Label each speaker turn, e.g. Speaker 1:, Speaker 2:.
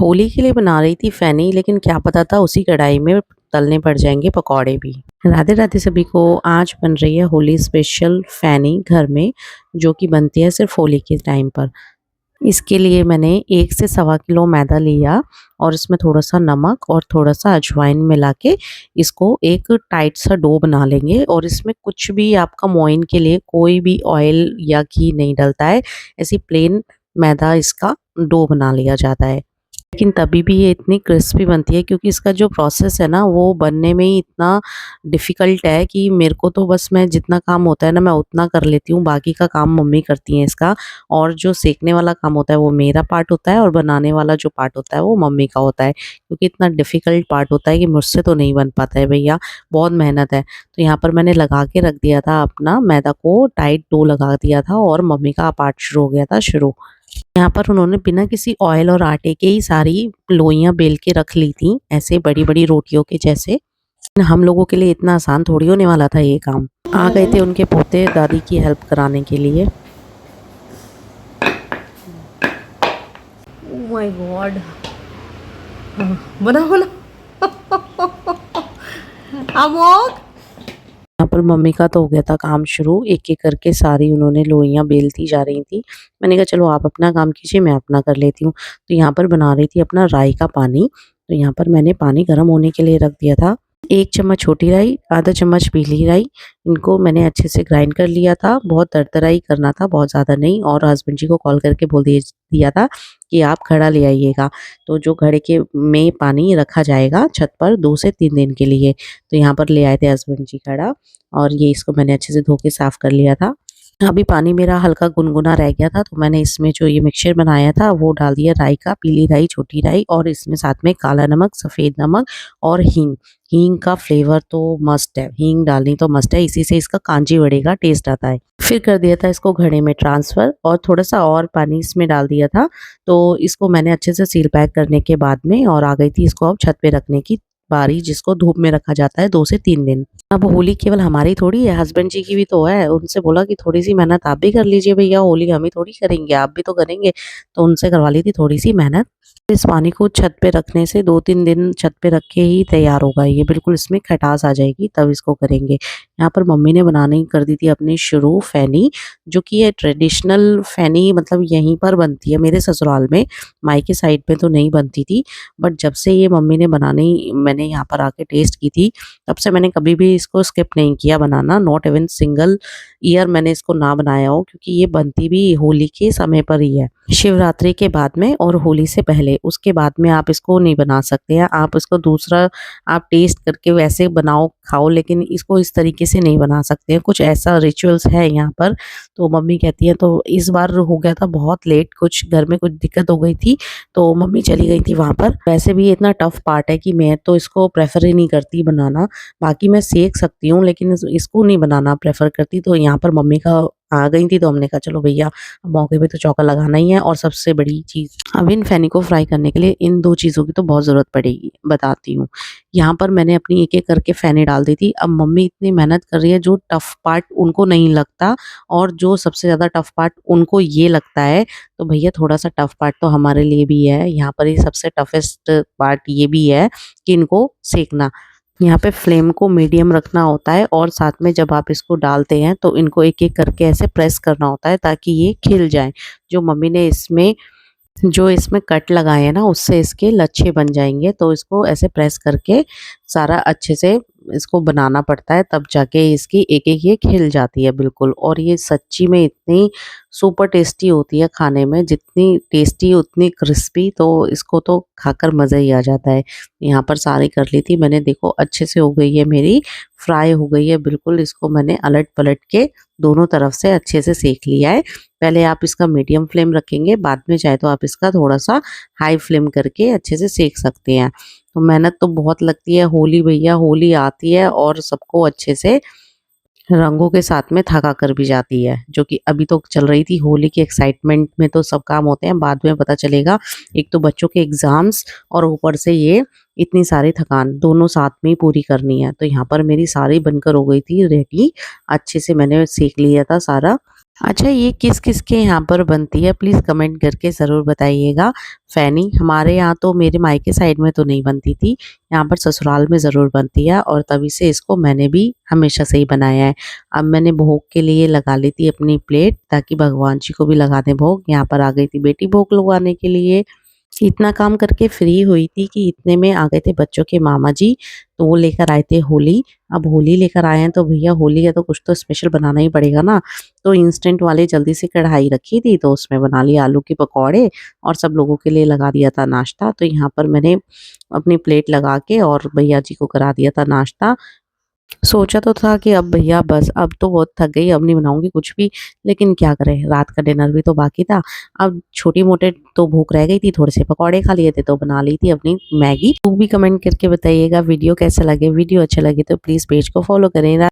Speaker 1: होली के लिए बना रही थी फैनी, लेकिन क्या पता था उसी कढ़ाई में तलने पड़ जाएंगे पकौड़े भी। राधे राधे सभी को। आज बन रही है होली स्पेशल फैनी घर में, जो कि बनती है सिर्फ होली के टाइम पर। इसके लिए मैंने 1 से सवा किलो मैदा लिया और इसमें थोड़ा सा नमक और थोड़ा सा अजवाइन मिला के इसको एक टाइट सा डो बना लेंगे। और इसमें कुछ भी आपका मोइन के लिए कोई भी ऑयल या घी नहीं डलता है, ऐसी प्लेन मैदा इसका डो बना लिया जाता है। लेकिन तभी भी ये इतनी क्रिस्पी बनती है क्योंकि इसका जो प्रोसेस है ना वो बनने में ही इतना डिफ़िकल्ट है कि मेरे को तो बस मैं जितना काम होता है ना मैं उतना कर लेती हूँ, बाकी का काम मम्मी करती हैं इसका। और जो सेकने वाला काम होता है वो मेरा पार्ट होता है और बनाने वाला जो पार्ट होता है वो मम्मी का होता है, क्योंकि इतना डिफ़िकल्ट पार्ट होता है कि मुझसे तो नहीं बन पाता है भैया, बहुत मेहनत है। तो यहाँ पर मैंने लगा के रख दिया था, अपना मैदा को टाइट डो लगा दिया था और मम्मी का पार्ट शुरू हो गया था शुरू। यहाँ पर उन्होंने बिना किसी ऑयल और आटे के ही सारी लोइयाँ बेल के रख ली थी, ऐसे बड़ी-बड़ी रोटियों के जैसे। हम लोगों के लिए इतना आसान थोड़ी होने वाला था ये काम। आ गए थे उनके पोते दादी की हेल्प कराने के लिए।
Speaker 2: ओह माय गॉड, बना बना अमोक।
Speaker 1: यहाँ पर मम्मी का तो हो गया था काम शुरू, एक-एक करके सारी उन्होंने लोइयाँ बेलती जा रही थी। मैंने कहा चलो आप अपना काम कीजिए, मैं अपना कर लेती हूँ। तो यहाँ पर बना रही थी अपना राई का पानी। तो यहाँ पर मैंने पानी गर्म होने के लिए रख दिया था। 1 चम्मच छोटी राई, आधा चम्मच पीली राई, इनको मैंने अच्छे से ग्राइंड कर लिया था। बहुत दरदरा ही करना था, बहुत ज़्यादा नहीं। और हस्बैंड जी को कॉल करके बोल दिया था कि आप घड़ा ले आइएगा। तो जो घड़े के में पानी रखा जाएगा छत पर 2 से 3 दिन के लिए। तो यहाँ पर ले आए थे हस्बैंड जी घड़ा, और ये इसको मैंने अच्छे से धो के साफ़ कर लिया था। अभी पानी मेरा हल्का गुनगुना रह गया था, तो मैंने इसमें जो ये मिक्सचर बनाया था वो डाल दिया, राई का, पीली राई, छोटी राई, और इसमें साथ में काला नमक, सफ़ेद नमक और हींग। हींग का फ्लेवर तो मस्ट है, हींग डालनी तो मस्ट है, इसी से इसका कांजी वड़े का टेस्ट आता है। फिर कर दिया था इसको घड़े में ट्रांसफ़र और थोड़ा सा और पानी इसमें डाल दिया था। तो इसको मैंने अच्छे से सील पैक करने के बाद में, और आ गई थी इसको अब छत पे रखने की बारी, जिसको धूप में रखा जाता है 2 से 3 दिन। अब होली केवल हमारी थोड़ी है, हस्बैंड जी की भी तो है। उनसे बोला कि थोड़ी-सी मेहनत आप भी कर लीजिए भैया, होली हम ही थोड़ी करेंगे, आप भी तो करेंगे। तो उनसे करवा ली थी थोड़ी-सी मेहनत। इस पानी को छत पे रखने से 2-3 दिन छत पे रख के ही तैयार होगा ये, बिल्कुल इसमें खटास आ जाएगी तब इसको करेंगे। यहाँ पर मम्मी ने बनानी कर दी थी अपनी शुरू फैनी, जो कि ये ट्रेडिशनल फैनी मतलब यहीं पर बनती है मेरे ससुराल में, मायके साइड पे तो नहीं बनती थी। बट जब से ये मम्मी ने बनानी मैंने यहाँ पर आके टेस्ट की थी, तब से मैंने कभी भी इसको स्किप नहीं किया बनाना। नॉट इवन सिंगल ईयर मैंने इसको ना बनाया हो, क्योंकि ये बनती भी होली के समय पर ही है, शिवरात्रि के बाद में और होली से पहले। उसके बाद में आप इसको नहीं बना सकते हैं, आप इसको दूसरा आप टेस्ट करके वैसे बनाओ खाओ, लेकिन इसको इस तरीके से नहीं बना सकते हैं, कुछ ऐसा रिचुअल्स है यहाँ पर। तो मम्मी कहती है, तो इस बार हो गया था बहुत लेट, कुछ घर में कुछ दिक्कत हो गई थी तो मम्मी चली गई थी वहाँ पर। वैसे भी ये इतना टफ पार्ट है कि मैं तो इसको प्रेफर ही नहीं करती बनाना। बाकी मैं सेक सकती हूँ, लेकिन इसको नहीं बनाना प्रेफर करती। तो यहाँ पर मम्मी का आ गई थी तो हमने कहा चलो भैया, मौके पे तो चौका लगाना ही है। और सबसे बड़ी चीज़, अब इन फैनी को फ्राई करने के लिए इन 2 चीज़ों की तो बहुत ज़रूरत पड़ेगी, बताती हूँ। यहाँ पर मैंने अपनी एक-एक करके फैनी डाल दी थी। अब मम्मी इतनी मेहनत कर रही है, जो टफ पार्ट उनको नहीं लगता और जो सबसे ज़्यादा टफ पार्ट उनको ये लगता है, तो भैया थोड़ा-सा टफ पार्ट तो हमारे लिए भी है। यहाँ पर ये सबसे टफेस्ट पार्ट ये भी है कि इनको सेकना। यहाँ पे फ्लेम को मीडियम रखना होता है, और साथ में जब आप इसको डालते हैं तो इनको एक-एक करके ऐसे प्रेस करना होता है ताकि ये खिल जाएँ। जो इसमें कट लगाए हैं ना, उससे इसके लच्छे बन जाएँगे। तो इसको ऐसे प्रेस करके सारा अच्छे से इसको बनाना पड़ता है, तब जाके इसकी एक-एक ये खिल जाती है बिल्कुल। और ये सच्ची में इतनी सुपर टेस्टी होती है खाने में, जितनी टेस्टी उतनी क्रिस्पी, तो इसको तो खाकर मज़ा ही आ जाता है। यहाँ पर सारी कर ली थी मैंने, देखो अच्छे से हो गई है मेरी, फ्राई हो गई है बिल्कुल। इसको मैंने अलट-पलट के दोनों तरफ से अच्छे से सेक लिया है। पहले आप इसका मीडियम फ्लेम रखेंगे, बाद में चाहे तो आप इसका थोड़ा-सा हाई फ्लेम करके अच्छे से सेक सकते हैं। तो मेहनत तो बहुत लगती है, होली भैया होली आती है और सबको अच्छे से रंगों के साथ में थका कर भी जाती है, जो कि अभी तो चल रही थी होली की एक्साइटमेंट में तो सब काम होते हैं, बाद में पता चलेगा। एक तो बच्चों के एग्ज़ाम्स और ऊपर से ये इतनी सारी थकान, दोनों साथ में ही पूरी करनी है। तो यहाँ पर मेरी सारी बनकर हो गई थी रेडी, अच्छे से मैंने सेक लिया था सारा। अच्छा, ये किस-किस के यहाँ पर बनती है प्लीज़ कमेंट करके ज़रूर बताइएगा। फ़ैनी हमारे यहाँ तो मेरे मायके साइड में तो नहीं बनती थी, यहाँ पर ससुराल में ज़रूर बनती है और तभी से इसको मैंने भी हमेशा से ही बनाया है। अब मैंने भोग के लिए लगा ली थी अपनी प्लेट ताकि भगवान जी को भी लगा दें भोग। यहाँ पर आ गई थी बेटी भोग लगवाने के लिए। इतना काम करके फ्री हुई थी कि इतने में आ गए थे बच्चों के मामा जी, तो वो लेकर आए थे होली। अब होली लेकर आए हैं तो भैया होली है तो कुछ तो स्पेशल बनाना ही पड़ेगा ना, तो इंस्टेंट वाले जल्दी से कढ़ाई रखी थी तो उसमें बना लिया आलू के पकौड़े और सब लोगों के लिए लगा दिया था नाश्ता। तो यहाँ पर मैंने अपनी प्लेट लगा के और भैया जी को करा दिया था नाश्ता। सोचा तो था कि अब भैया बस अब तो बहुत थक गई, अब नहीं बनाऊँगी कुछ भी, लेकिन क्या करें रात का डिनर भी तो बाकी था। अब छोटी-मोटे तो भूख रह गई थी, थोड़े से पकौड़े खा लिए थे तो बना ली थी अपनी मैगी। वो भी कमेंट करके बताइएगा वीडियो कैसा लगे, वीडियो अच्छा लगे तो प्लीज़ पेज को फॉलो करें।